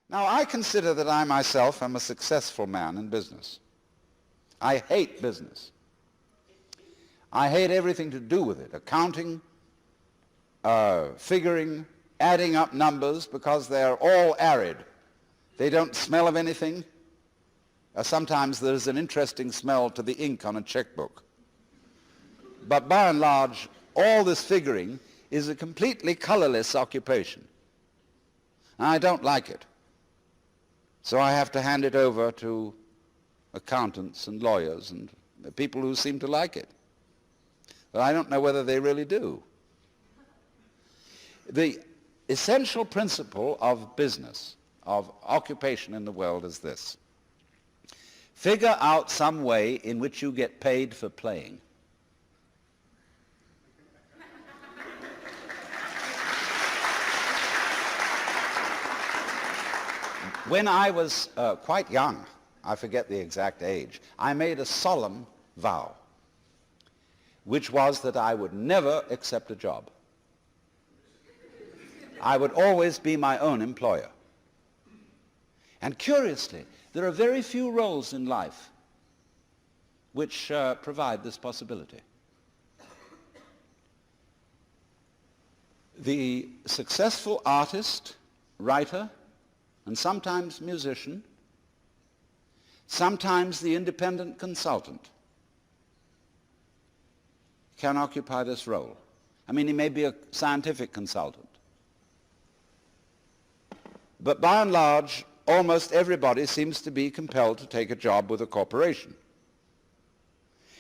Now, I consider that I myself am a successful man in business. I hate business. I hate everything to do with it, accounting, figuring, adding up numbers, because they're all arid. They don't smell of anything. Sometimes there's an interesting smell to the ink on a checkbook. But by and large, all this figuring is a completely colorless occupation. And I don't like it. So I have to hand it over to accountants and lawyers and people who seem to like it. But I don't know whether they really do. The essential principle of business, of occupation in the world is this. Figure out some way in which you get paid for playing. When I was quite young, I forget the exact age, I made a solemn vow, which was that I would never accept a job. I would always be my own employer. And curiously, there are very few roles in life which provide this possibility. The successful artist, writer, and sometimes musician, sometimes the independent consultant, can occupy this role. I mean, he may be a scientific consultant. But by and large, almost everybody seems to be compelled to take a job with a corporation.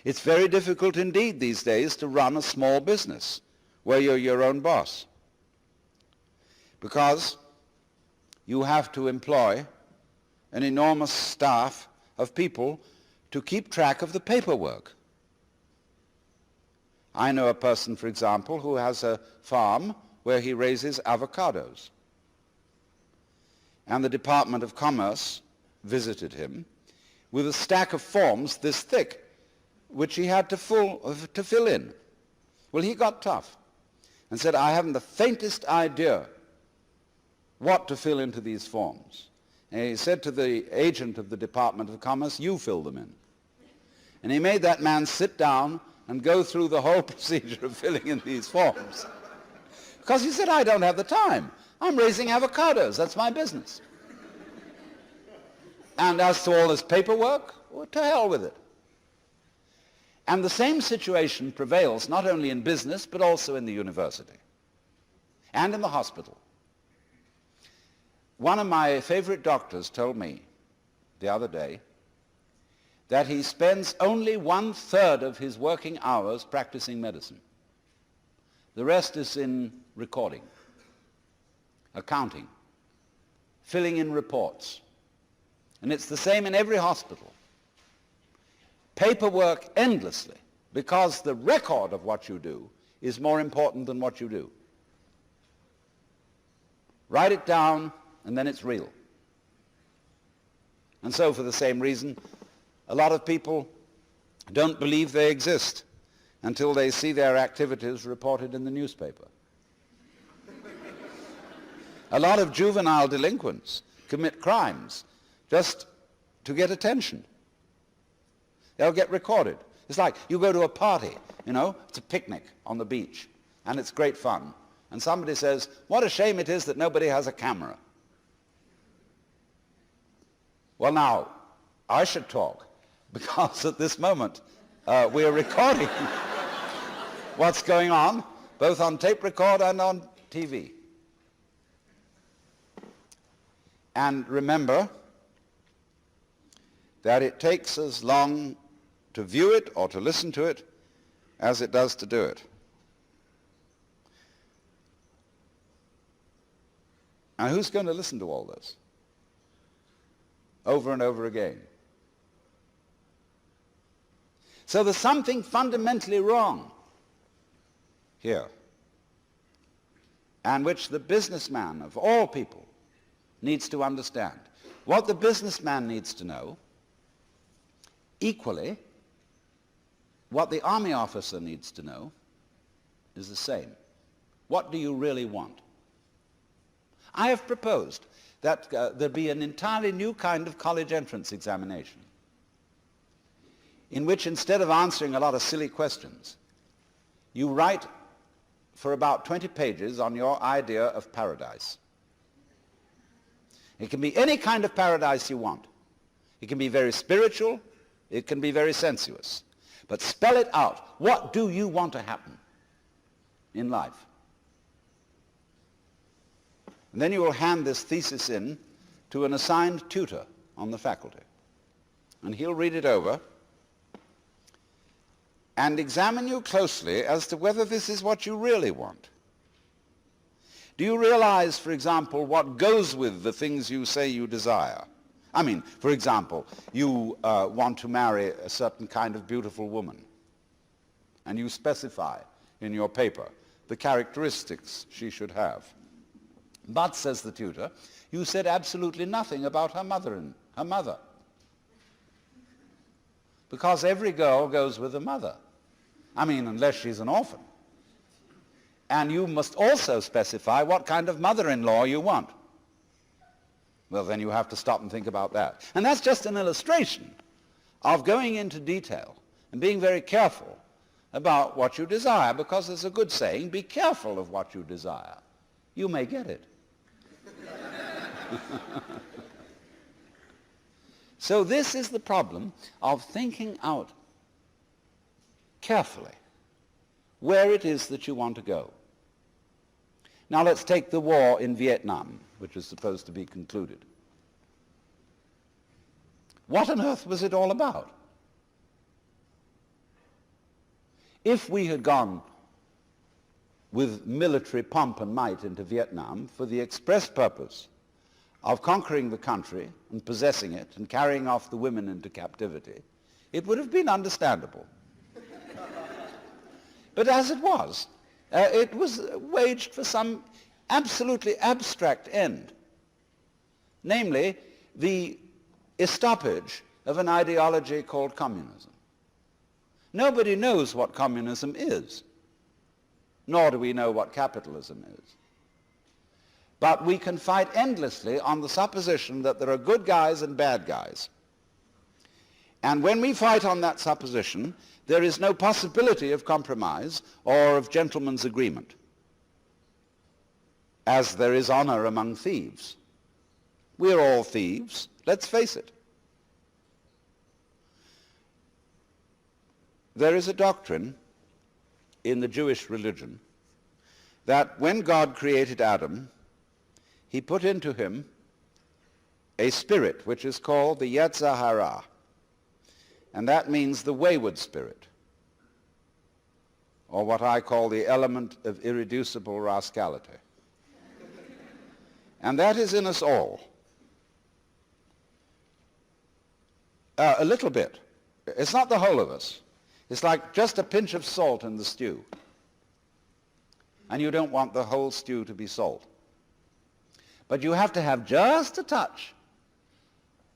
It's very difficult indeed these days to run a small business where you're your own boss, because you have to employ an enormous staff of people to keep track of the paperwork. I know a person, for example, who has a farm where he raises avocados. And the Department of Commerce visited him with a stack of forms this thick, which he had to fill in. Well, he got tough and said, I haven't the faintest idea what to fill into these forms. And he said to the agent of the Department of Commerce, you fill them in. And he made that man sit down and go through the whole procedure of filling in these forms. Because he said, I don't have the time. I'm raising avocados. That's my business. And as to all this paperwork, well, to hell with it. And the same situation prevails not only in business, but also in the university and in the hospital. One of my favorite doctors told me the other day that he spends only 1/3 of his working hours practicing medicine. The rest is in recording, accounting, filling in reports. And it's the same in every hospital. Paperwork endlessly, because the record of what you do is more important than what you do. Write it down, and then it's real. And so, for the same reason, a lot of people don't believe they exist until they see their activities reported in the newspaper. A lot of juvenile delinquents commit crimes just to get attention. They'll get recorded. It's like you go to a party, it's a picnic on the beach, and it's great fun. And somebody says, what a shame it is that nobody has a camera. Well, now, I should talk, because at this moment we're recording what's going on, both on tape record and on TV. And remember that it takes as long to view it or to listen to it as it does to do it. Now, who's going to listen to all this over and over again? So there's something fundamentally wrong here, and which the businessman of all people needs to understand. What the businessman needs to know, equally, what the army officer needs to know, is the same. What do you really want? I have proposed that there'd be an entirely new kind of college entrance examination in which, instead of answering a lot of silly questions, you write for about 20 pages on your idea of paradise. It can be any kind of paradise you want. It can be very spiritual. It can be very sensuous. But spell it out. What do you want to happen in life? And then you will hand this thesis in to an assigned tutor on the faculty. And he'll read it over and examine you closely as to whether this is what you really want. Do you realize, for example, what goes with the things you say you desire? I mean, for example, you want to marry a certain kind of beautiful woman, and you specify in your paper the characteristics she should have. But, says the tutor, you said absolutely nothing about her mother. Because every girl goes with a mother. I mean, unless she's an orphan. And you must also specify what kind of mother-in-law you want. Well, then you have to stop and think about that. And that's just an illustration of going into detail and being very careful about what you desire, because there's a good saying, be careful of what you desire. You may get it. So this is the problem of thinking out carefully where it is that you want to go. Now let's take the war in Vietnam, which is supposed to be concluded. What on earth was it all about? If we had gone with military pomp and might into Vietnam for the express purpose of conquering the country and possessing it and carrying off the women into captivity, it would have been understandable. But as it was waged for some absolutely abstract end, namely the estoppage of an ideology called communism. Nobody knows what communism is, nor do we know what capitalism is. But we can fight endlessly on the supposition that there are good guys and bad guys. And when we fight on that supposition, there is no possibility of compromise or of gentleman's agreement, as there is honor among thieves. We're all thieves, let's face it. There is a doctrine in the Jewish religion that when God created Adam, he put into him a spirit which is called the Yetzer Hara, and that means the wayward spirit, or what I call the element of irreducible rascality. And that is in us all. A little bit. It's not the whole of us. It's like just a pinch of salt in the stew. And you don't want the whole stew to be salt. But you have to have just a touch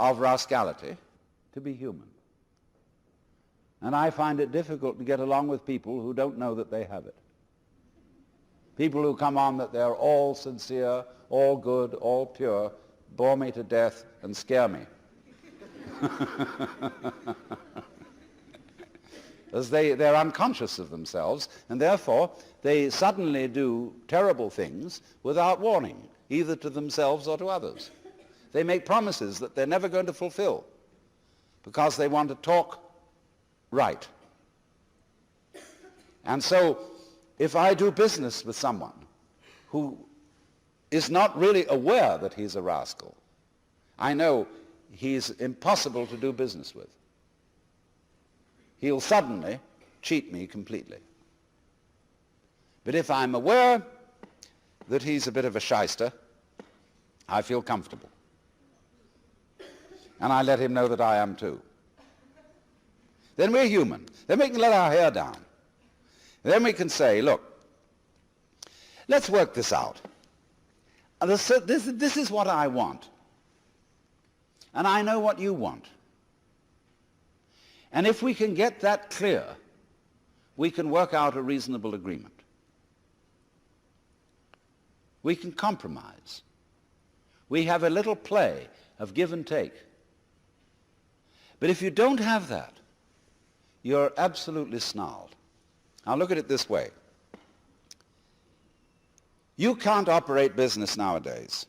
of rascality to be human. And I find it difficult to get along with people who don't know that they have it. People who come on that they're all sincere, all good, all pure, bore me to death and scare me. As they're unconscious of themselves, and therefore they suddenly do terrible things without warning, either to themselves or to others. They make promises that they're never going to fulfill because they want to talk right. And so if I do business with someone who is not really aware that he's a rascal, I know he's impossible to do business with. He'll suddenly cheat me completely. But if I'm aware that he's a bit of a shyster, I feel comfortable. And I let him know that I am too. Then we're human. Then we can let our hair down. Then we can say, look, let's work this out. And this is what I want. And I know what you want. And if we can get that clear, we can work out a reasonable agreement. We can compromise. We have a little play of give and take. But if you don't have that, you're absolutely snarled. Now look at it this way. You can't operate business nowadays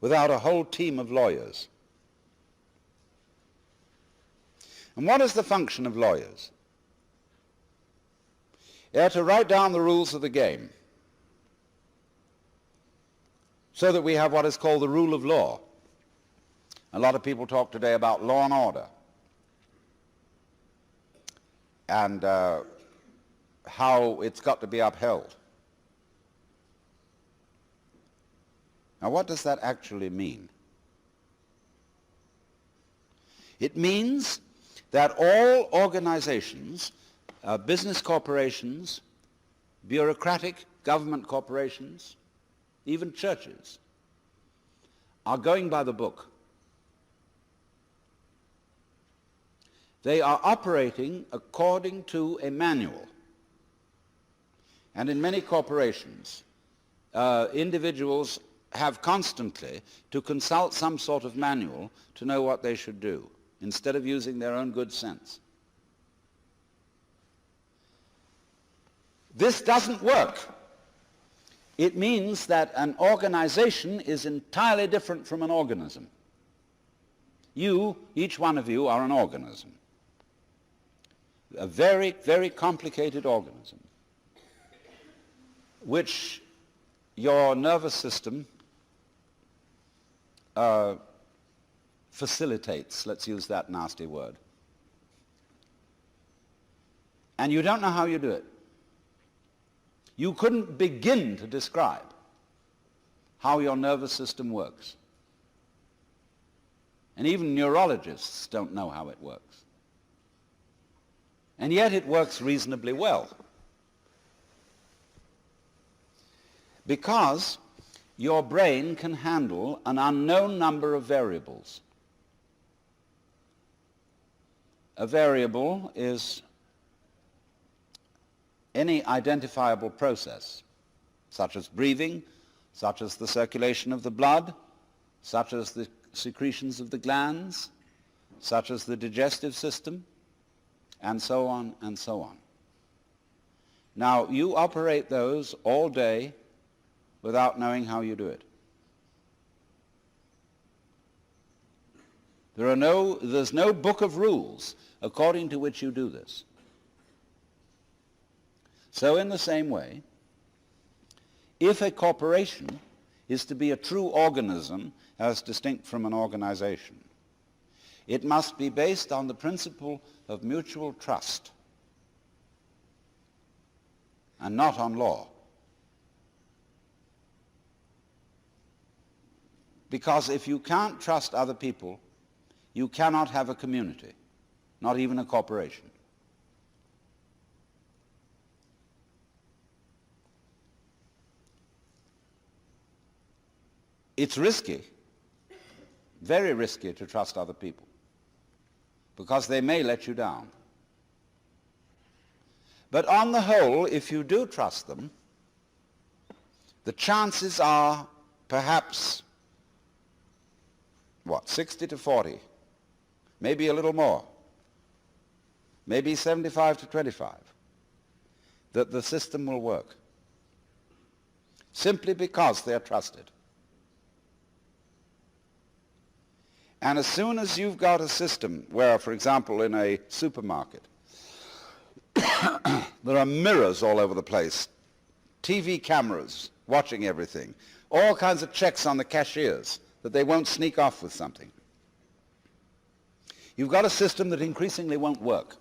without a whole team of lawyers. And what is the function of lawyers? They're to write down the rules of the game so that we have what is called the rule of law. A lot of people talk today about law and order and how it's got to be upheld. Now, what does that actually mean? It means that all organizations, business corporations, bureaucratic government corporations, even churches, are going by the book. They are operating according to a manual. And in many corporations, individuals have constantly to consult some sort of manual to know what they should do, instead of using their own good sense. This doesn't work. It means that an organization is entirely different from an organism. You, each one of you, are an organism. A very, very complicated organism, which your nervous system facilitates, let's use that nasty word. And you don't know how you do it. You couldn't begin to describe how your nervous system works. And even neurologists don't know how it works. And yet it works reasonably well. Because your brain can handle an unknown number of variables. A variable is any identifiable process, such as breathing, such as the circulation of the blood, such as the secretions of the glands, such as the digestive system, and so on and so on. Now, you operate those all day without knowing how you do it. There's no book of rules according to which you do this. So in the same way, if a corporation is to be a true organism as distinct from an organization, it must be based on the principle of mutual trust and not on law. Because if you can't trust other people, you cannot have a community, not even a corporation. It's risky, very risky to trust other people, because they may let you down. But on the whole, if you do trust them, the chances are perhaps, 60 to 40, maybe a little more, maybe 75 to 25, that the system will work, simply because they're trusted. And as soon as you've got a system where, for example, in a supermarket, there are mirrors all over the place, TV cameras watching everything, all kinds of checks on the cashiers that they won't sneak off with something. You've got a system that increasingly won't work.